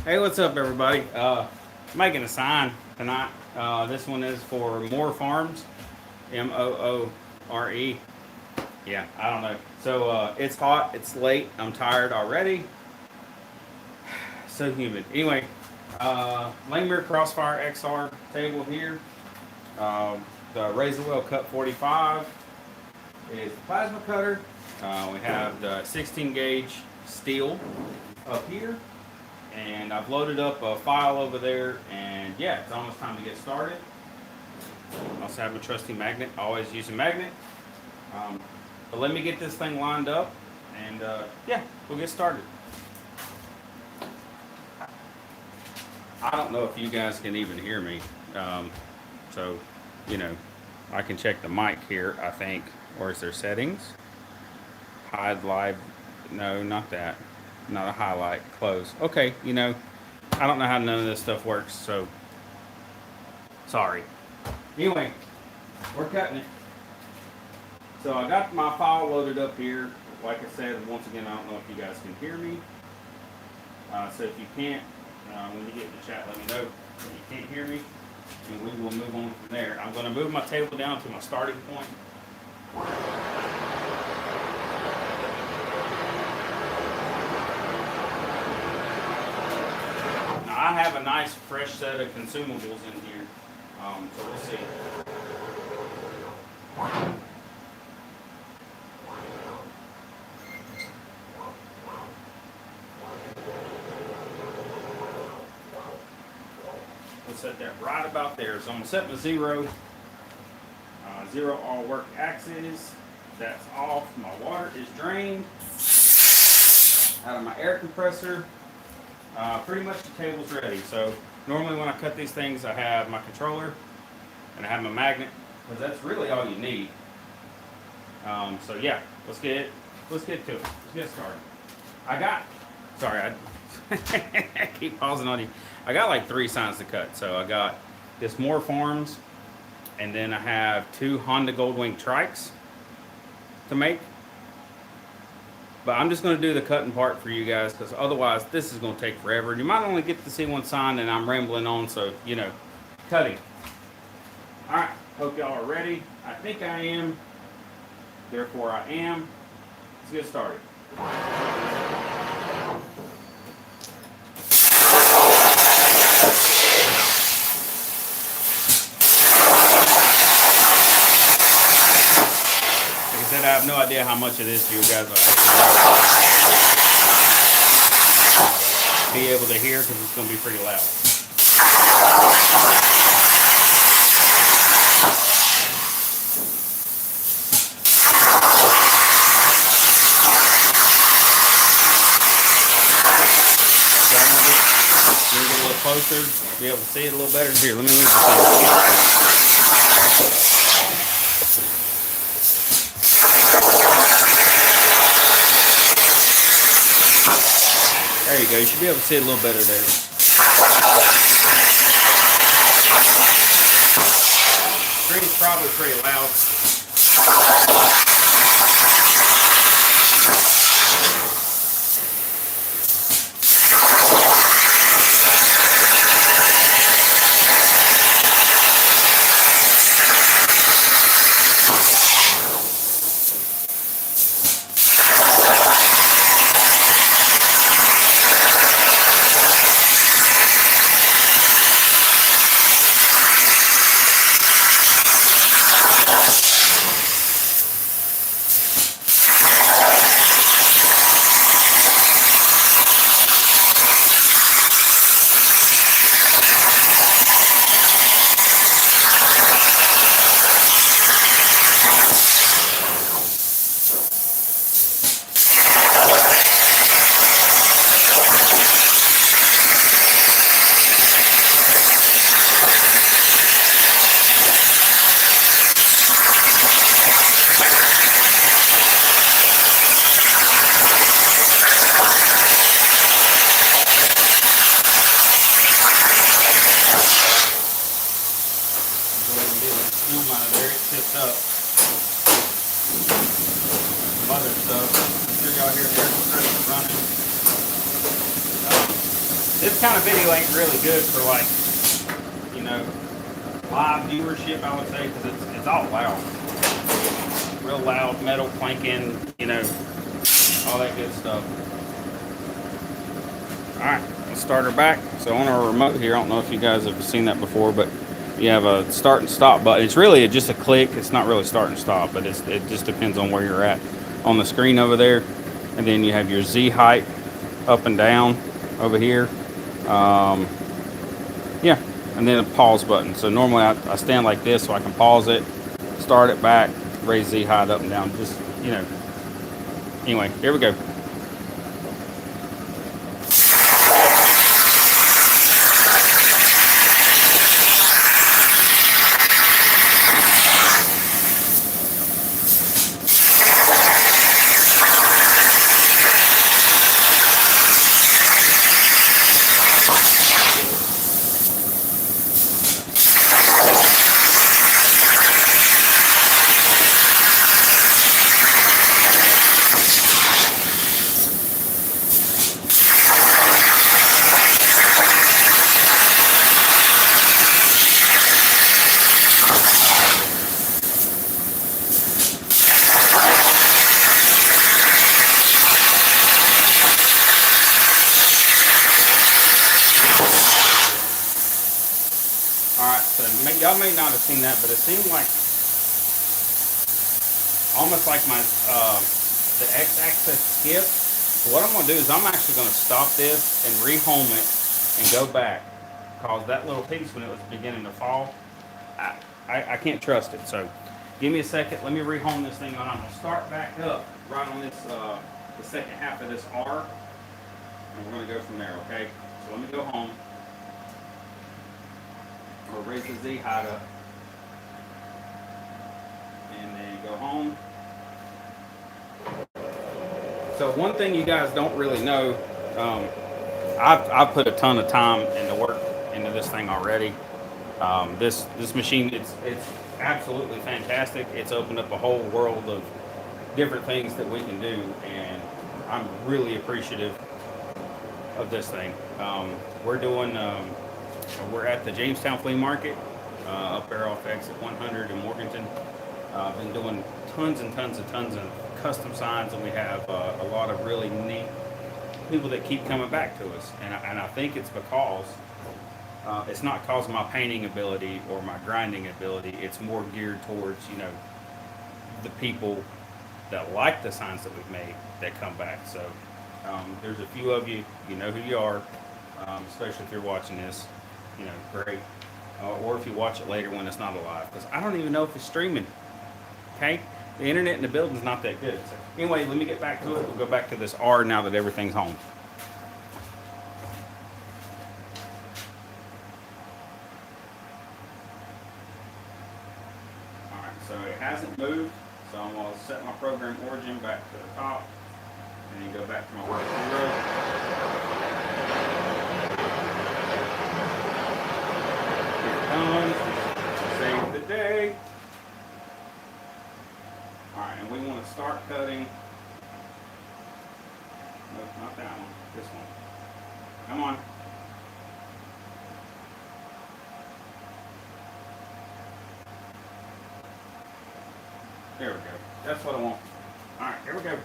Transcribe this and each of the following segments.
Hey, what's up, everybody? Making a sign tonight. This one is for Moore Farms, Moore. Yeah, I don't know. So it's hot. It's late. I'm tired already. So humid. Anyway, Langmuir Crossfire XR table here. The Razor Well Cut 45 is the plasma cutter. We have the 16 gauge steel up here. And I've loaded up a file over there, and yeah, it's almost time to get started. I also have my trusty magnet. I always use a magnet. But let me get this thing lined up, and yeah, we'll get started. I don't know if you guys can even hear me. So, you know, I can check the mic here, I think. Or is there settings? Hide live. No, not that. Not a highlight. Close. Okay, you know, I don't know how none of this stuff works, so sorry. Anyway, we're cutting it. So I got my file loaded up here. Like I said, once again, I don't know if you guys can hear me. So if you can't, when you get in the chat, let me know if you can't hear me, and we will move on from there. I'm going to move my table down to my starting point. I have a nice fresh set of consumables in here, so we'll see. We'll set that right about there. So I'm gonna set my zero. Zero all work axes. That's off. My water is drained out of my air compressor. Pretty much the table's ready. So normally when I cut these things, I have my controller and I have my magnet, because that's really all you need. So yeah, let's get to it. Let's get started. I keep pausing on you. I got like 3 signs to cut. So I got this Moore Farms, and then I have 2 Honda Goldwing trikes to make. But I'm just going to do the cutting part for you guys, because otherwise this is going to take forever. You might only get to see one sign, and I'm rambling on, so, you know, cutting. All right, hope y'all are ready. I think I am. Therefore, I am. Let's get started. I have no idea how much of this you guys will actually be able to hear, because it's going to be pretty loud. Get a little closer, be able to see it a little better. Here, let me move the thing. There you go. You should be able to see it a little better there. Screen's probably pretty loud. this kind of video ain't really good for like, you know, live viewership, I would say, because it's all loud. Real loud, metal clanking, you know, all that good stuff. Alright, let's start her back. So on our remote here, I don't know if you guys have seen that before, but you have a start and stop button. It's really just a click. It's not really start and stop, but it just depends on where you're at on the screen over there. And then you have your Z height up and down over here. Yeah, and then a pause button. So normally I stand like this so I can pause it, start it back, raise Z height up and down. Just, you know. Anyway, here we go. Alright, so y'all may not have seen that, but it seemed like almost like my the x-axis skipped. So what I'm going to do is I'm actually going to stop this and rehome it and go back, because that little piece when it was beginning to fall, I can't trust it. So give me a second. Let me rehome this thing on. I'm going to start back up right on this the second half of this R, and we're going to go from there. Okay. So let me go home. Or raise the Z height up, and then go home. So one thing you guys don't really know, I've put a ton of time into work into this thing already. This machine, it's absolutely fantastic. It's opened up a whole world of different things that we can do, and I'm really appreciative of this thing. We're at the Jamestown Flea Market up there off exit 100 in Morganton. I've been doing tons of custom signs, and we have a lot of really neat people that keep coming back to us. And I think it's because it's not because of my painting ability or my grinding ability. It's more geared towards, you know, the people that like the signs that we've made that come back. So there's a few of you, you know who you are, especially if you're watching this. You know, great. Or if you watch it later when it's not alive, because I don't even know if it's streaming. Okay, the internet in the building's not that good. So anyway, let me get back to it. We'll go back to this R now that everything's home. All right, so it hasn't moved. So I'm gonna set my program origin back to the top, and then go back to my work zero. Save the day. Alright, and we want to start cutting. Nope, not that one. This one. Come on. There we go. That's what I want. Alright, here we go.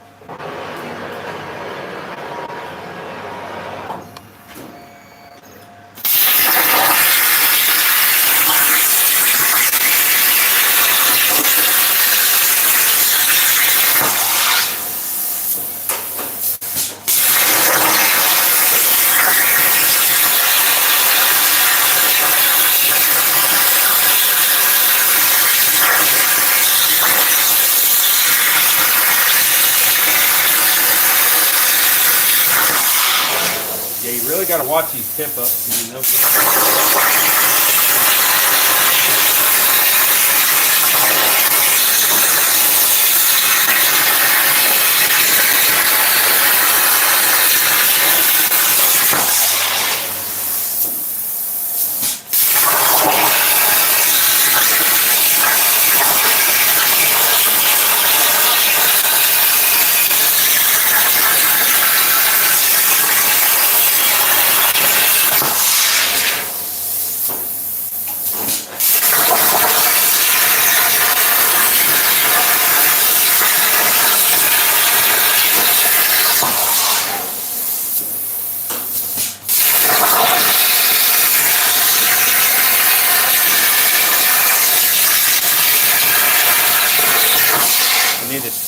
Yeah, you really got to watch these tip ups, man.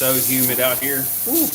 so humid out here. Woo.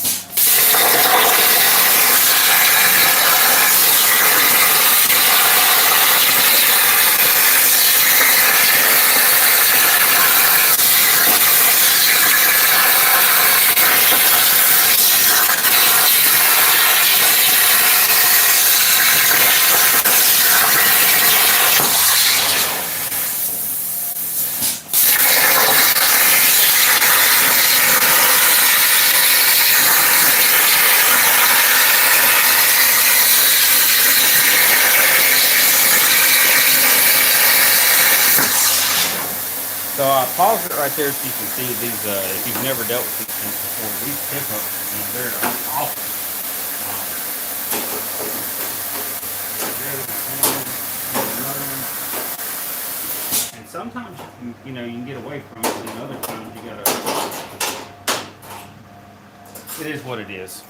So I paused it right there so you can see these, if you've never dealt with these things before, these pickups, they're awesome. And sometimes, you can get away from it, and other times you gotta, it is what it is.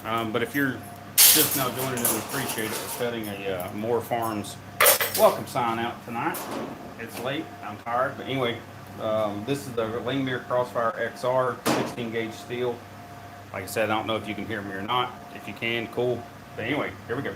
But if you're just now joining and appreciate it, we're setting a Moore Farms welcome sign out tonight. It's late, I'm tired, but anyway, this is the Lingmere Crossfire XR 16 gauge steel. Like I said, I don't know if you can hear me or not. If you can, cool. But anyway, here we go.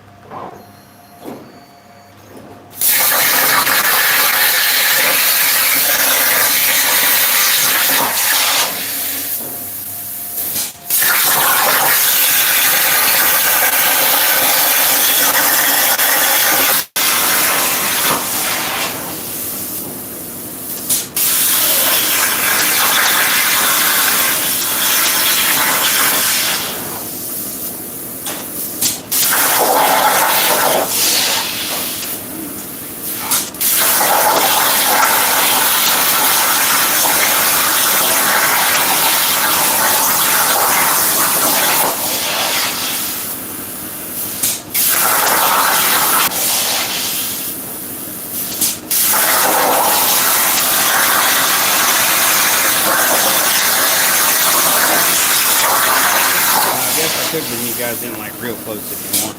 Could bring you guys in like real close if you want.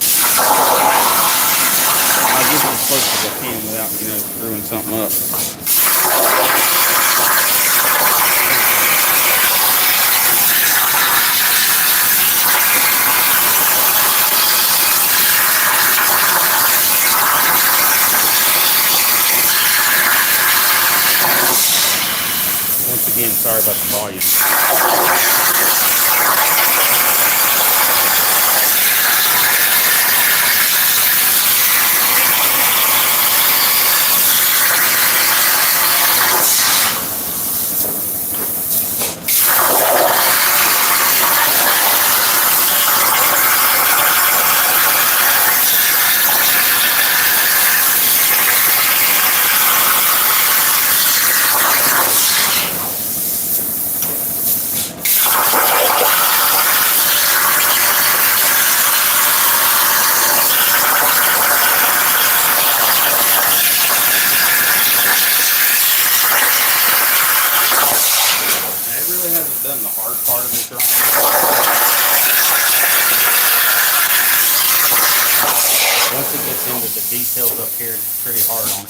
I'll get as close as I can without, screwing something up. Once again, sorry about the volume. Done the hard part of the drawing. Once it gets into the details up here, it's pretty hard on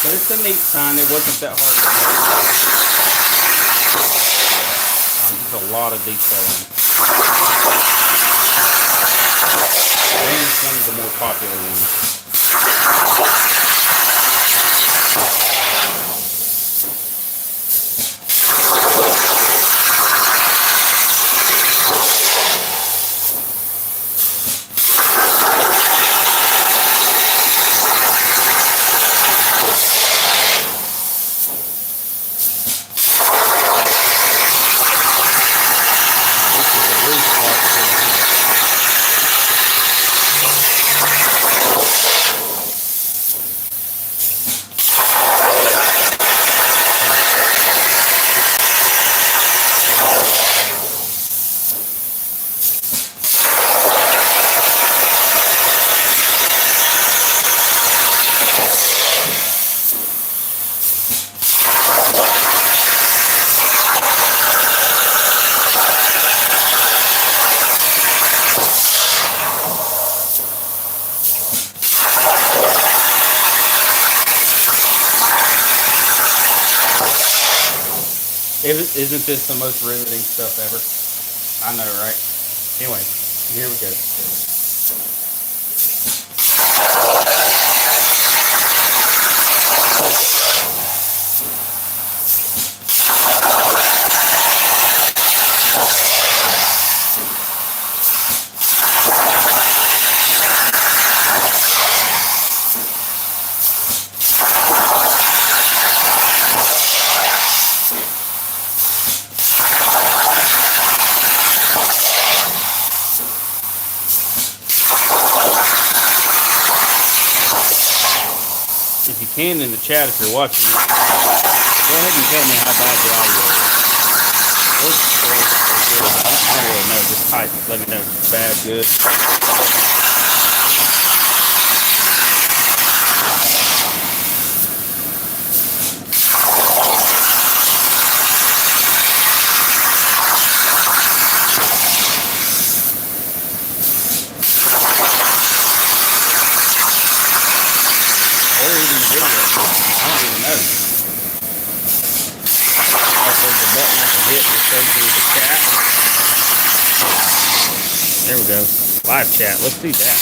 But it's a neat sign. It wasn't that hard to make. There's a lot of detail in it. And it's one of the more popular ones. Isn't this the most riveting stuff ever? I know, right? Anyway, here we go. If you can in the chat, if you're watching, go ahead and tell me how bad the audio is. I don't really know. Just type. Let me know if it's bad, good. Or even the video. I don't even know. If there's a button I can hit that shows me the chat. There we go. Live chat. Let's see that.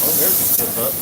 Oh, there's a tip up.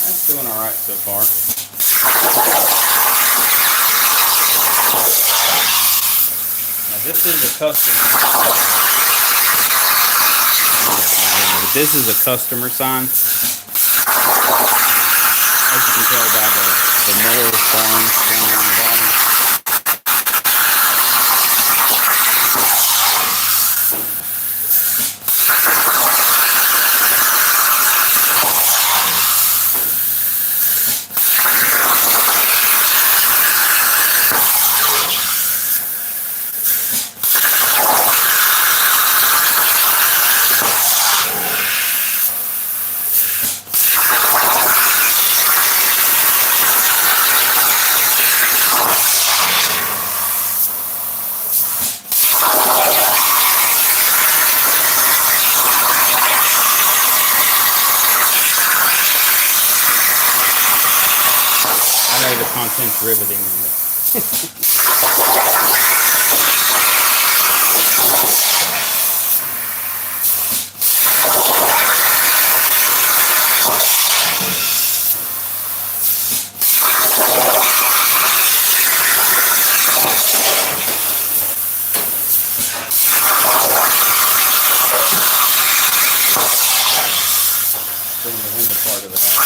That's doing all right so far. Now this is a customer. But this is a customer sign. As you can tell by the mower farm down on the bottom. I know the content's riveting in this. Bring the window part of the house.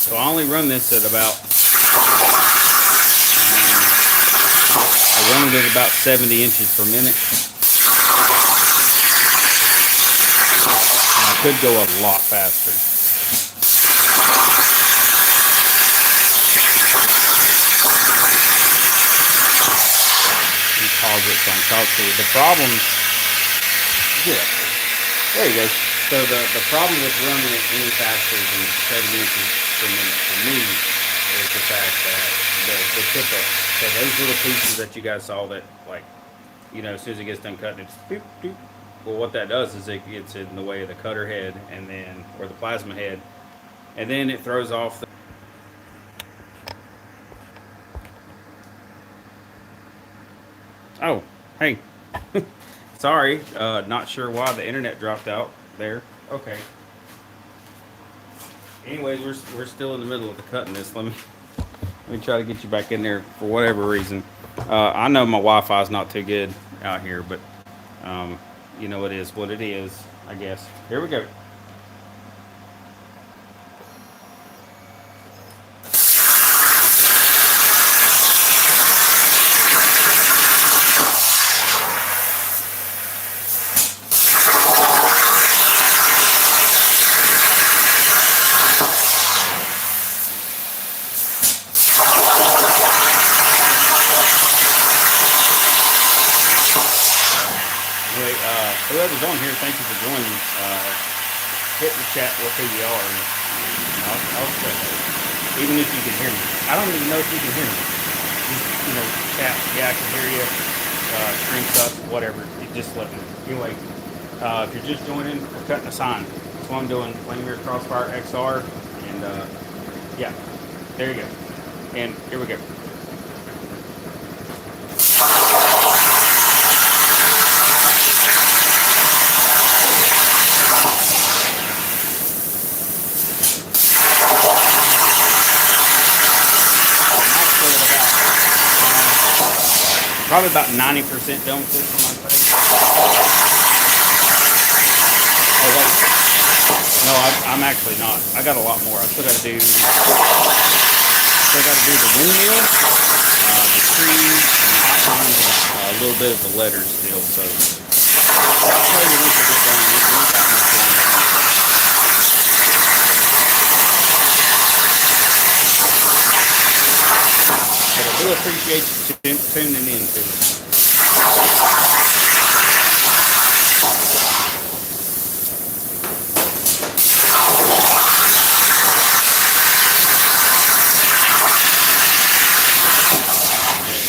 So I only run this at about, I run it at about 70 inches per minute. And I could go a lot faster. Let me pause it so I can talk to you. The problem, yeah, there you go. So the problem with running it any faster than 70 inches per minute for me is the fact that the tip up. So those little pieces that you guys saw that like, as soon as it gets done cutting, it's doop, doop. Well, what that does is it gets in the way of the cutter head and then, or the plasma head, and then it throws off the. Oh, hey. Sorry, not sure why the internet dropped out there. Okay. Anyways, we're still in the middle of the cutting this. Let me try to get you back in there for whatever reason. I know my Wi-Fi is not too good out here, but it is what it is, I guess. Here we go. Anyway, whoever's on here, thank you for joining. Hit the chat with who you are, and I'll check it. Even if you can hear me. I don't even know if you can hear me. Just, chat, yeah, I can hear you. Screenshot, whatever. You just let me. Anyway, if you're just joining, we're cutting a sign. That's what I'm doing. Flameir Crossfire XR, and yeah, there you go. And here we go. Probably about 90% dome fit on my face. Oh wait, no, I'm actually not. I got a lot more. I still got to do. Still got to do the windmill, the trees, and the outlines, and a little bit of the letters still. So I'll tell you once I get done. Once that much going on. But I do appreciate you tuning in to me.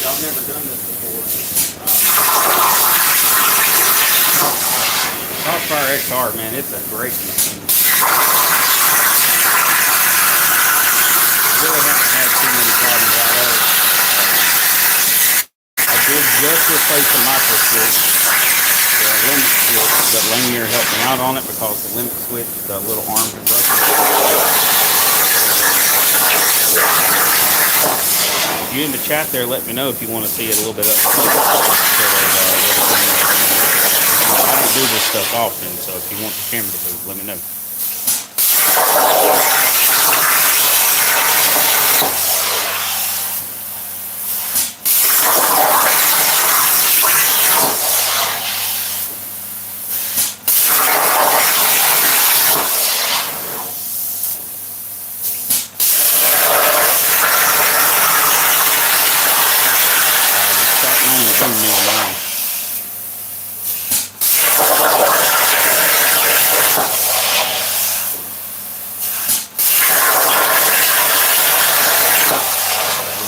I've never done this before. Crossfire XR, man, it's a great machine. I really haven't had too many problems out of it. I did just replace the micro switch, the limit switch, but Lanier helped me out on it because the limit switch, the little arm compressor. If you're in the chat there, let me know if you want to see it a little bit up close. I don't do this stuff often, so if you want the camera to move, let me know.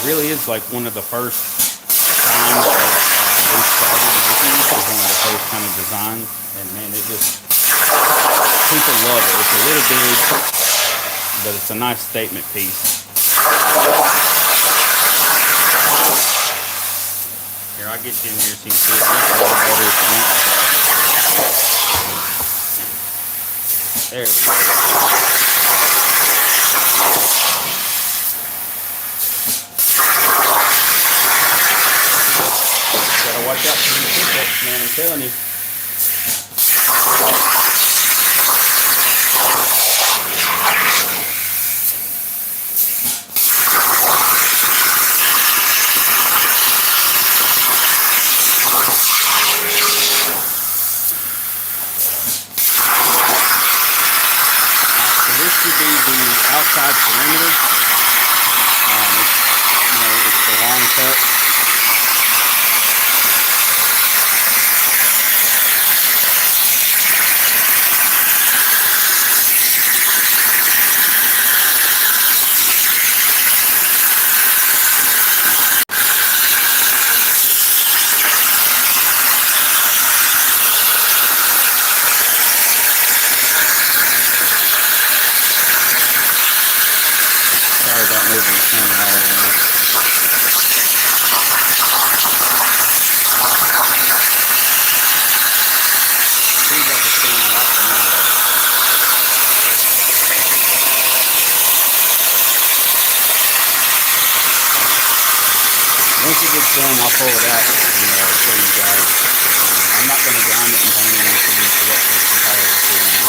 Really is like one of the first times that we started using this. Was one of the first kind of designs, and man, it just people love it. It's a little big, but it's a nice statement piece. Here, I'll get you in here so you can see it a little better if you want. There we go. Gotta watch out for these hiccups, man, I'm telling you. So this should be the outside perimeter. It's the long cut. once it gets done, I'll pull it out and show you guys. I'm not going to grind it and bone anything, so that takes entirely too long.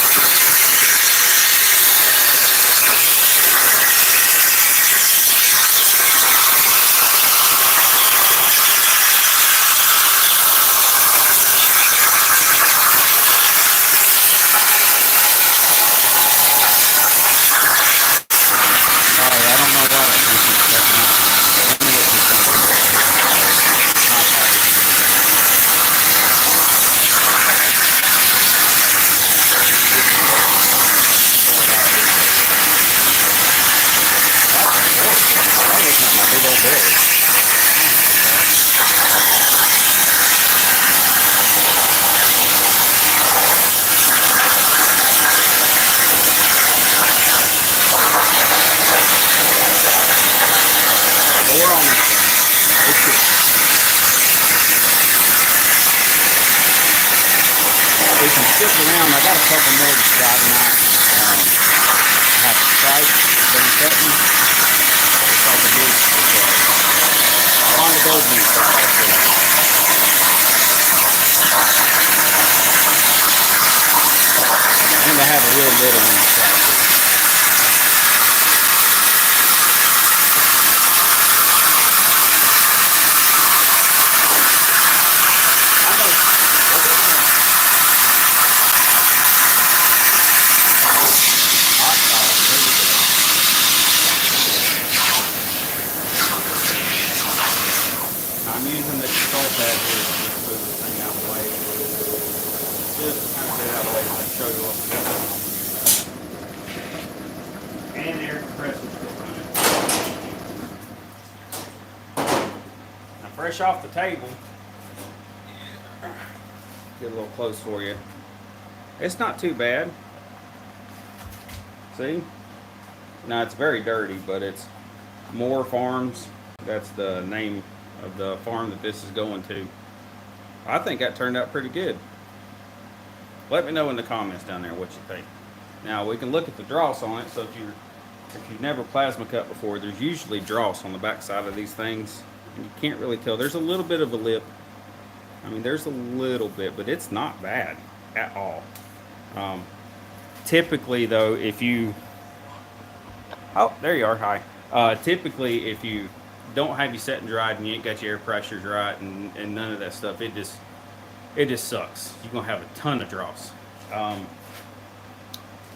If you stick around, I got a couple more to try tonight. I have Sprite, Benny Cutton. It's like a big, Honda Golden and I have a real little one to try too. I'm using the control pad here to just move this thing out of the way. Just to kind of get out of the way so I can show you what we got going on. And the air compressor's still running. Now fresh off the table, get a little close for you. It's not too bad. See? Now it's very dirty, but it's Moore Farms. That's the name of the farm that this is going to. I think that turned out pretty good. Let me know in the comments down there what you think. Now we can look at the dross on it. So if you've never plasma cut before, there's usually dross on the back side of these things, and you can't really tell. There's a little bit of a lip. I mean, there's a little bit, but it's not bad at all. Typically though, if you, oh, there you are, hi. Typically if you don't have you set and dried and you ain't got your air pressures right and none of that stuff, it just sucks. You're gonna have a ton of dross.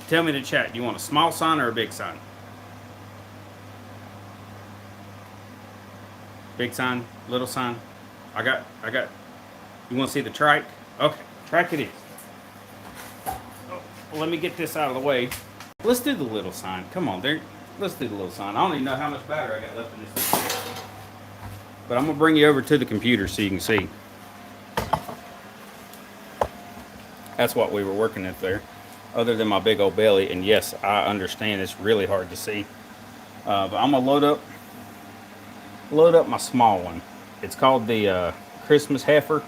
Tell me in the chat, do you want a small sign or a big sign? Big sign, little sign. I got, you want to see the trike? Okay, trike it is. Oh, let me get this out of the way. Let's do the little sign. Come on, there. Let's do the little sign. I don't even know how much battery I got left in this thing. But I'm going to bring you over to the computer so you can see. That's what we were working at there. Other than my big old belly. And yes, I understand it's really hard to see. But I'm going to load up my small one. It's called the Christmas Heifer.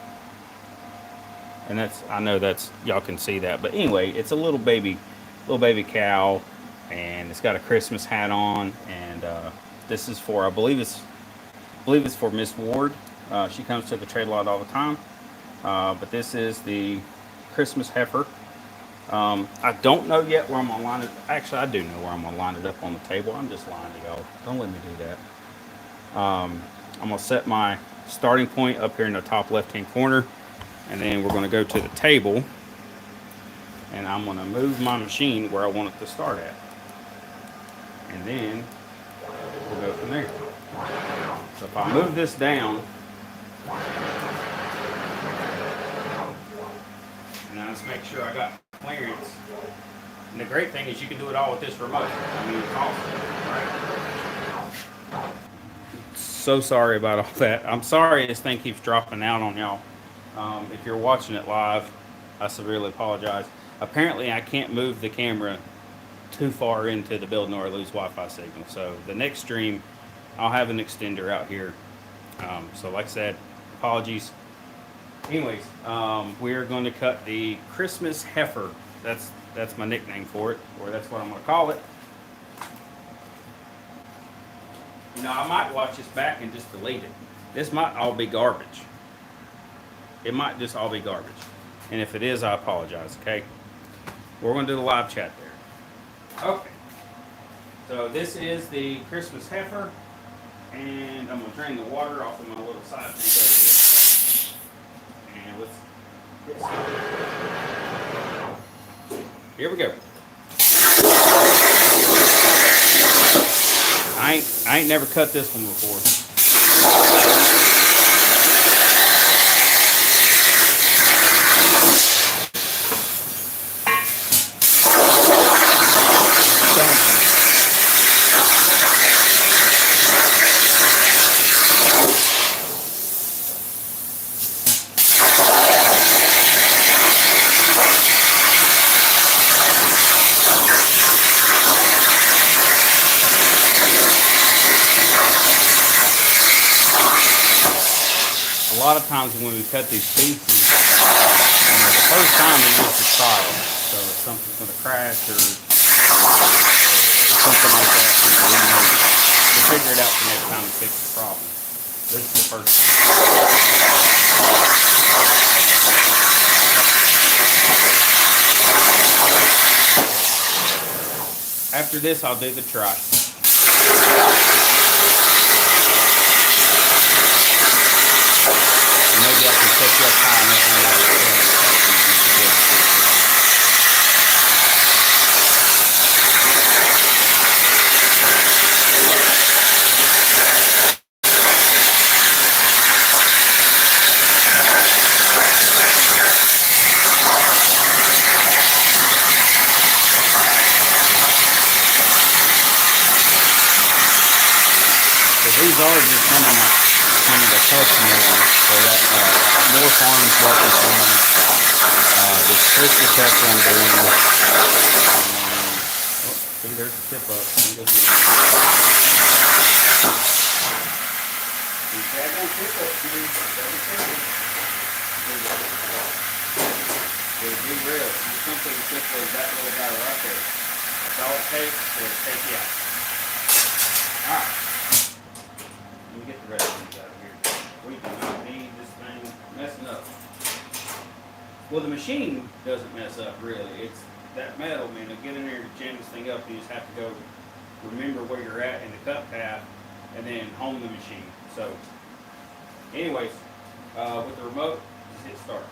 And I know y'all can see that. But anyway, it's a little baby cow. And it's got a Christmas hat on, and this is for, I believe it's for Miss Ward. She comes to the trade lot all the time. But this is the Christmas Heifer. I don't know yet where I'm gonna line it. Actually, I do know where I'm gonna line it up on the table. I'm just lying to y'all. Don't let me do that. I'm gonna set my starting point up here in the top left-hand corner, and then we're gonna go to the table, and I'm gonna move my machine where I want it to start at. And then we'll go from there. So if I move this down, and now let's make sure I got clearance. And the great thing is you can do it all with this remote. I mean, it's awesome, right? So sorry about all that. I'm sorry this thing keeps dropping out on y'all. If you're watching it live, I severely apologize. Apparently, I can't move the camera too far into the building or I lose Wi-Fi signal. So the next stream, I'll have an extender out here. So like I said, apologies. Anyways, we're going to cut the Christmas Heifer. That's my nickname for it, or that's what I'm going to call it. You know, I might watch this back and just delete it. This might all be garbage. It might just all be garbage. And if it is, I apologize, okay? We're going to do the live chat there. Okay. So this is the Christmas heifer. And I'm going to drain the water off of my little side tank over here. And let's get started. Here we go. I ain't never cut this one before. A lot of times when we cut these pieces, the first time we use the trial, so if something's going to crash or something like that, we'll figure it out the next time to fix the problem. This is the first time. After this, I'll do the try. Maybe I can set you up high enough and let it so these are just some of the customers for that more farms welcome farms. This Christmas heifer I'm doing. See, there's the tip up. It'll be real. Just something as simple as that little guy right there. That's all it takes to take you out. Alright. Let me get the rest of these out of here. We do not need this thing messing up. Well, the machine doesn't mess up really. It's that metal, man. To get in there to jam this thing up, you just have to go remember where you're at in the cut path and then home the machine. So, anyways, with the remote, just hit start.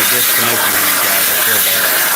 Disconnecting you guys, I feel bad.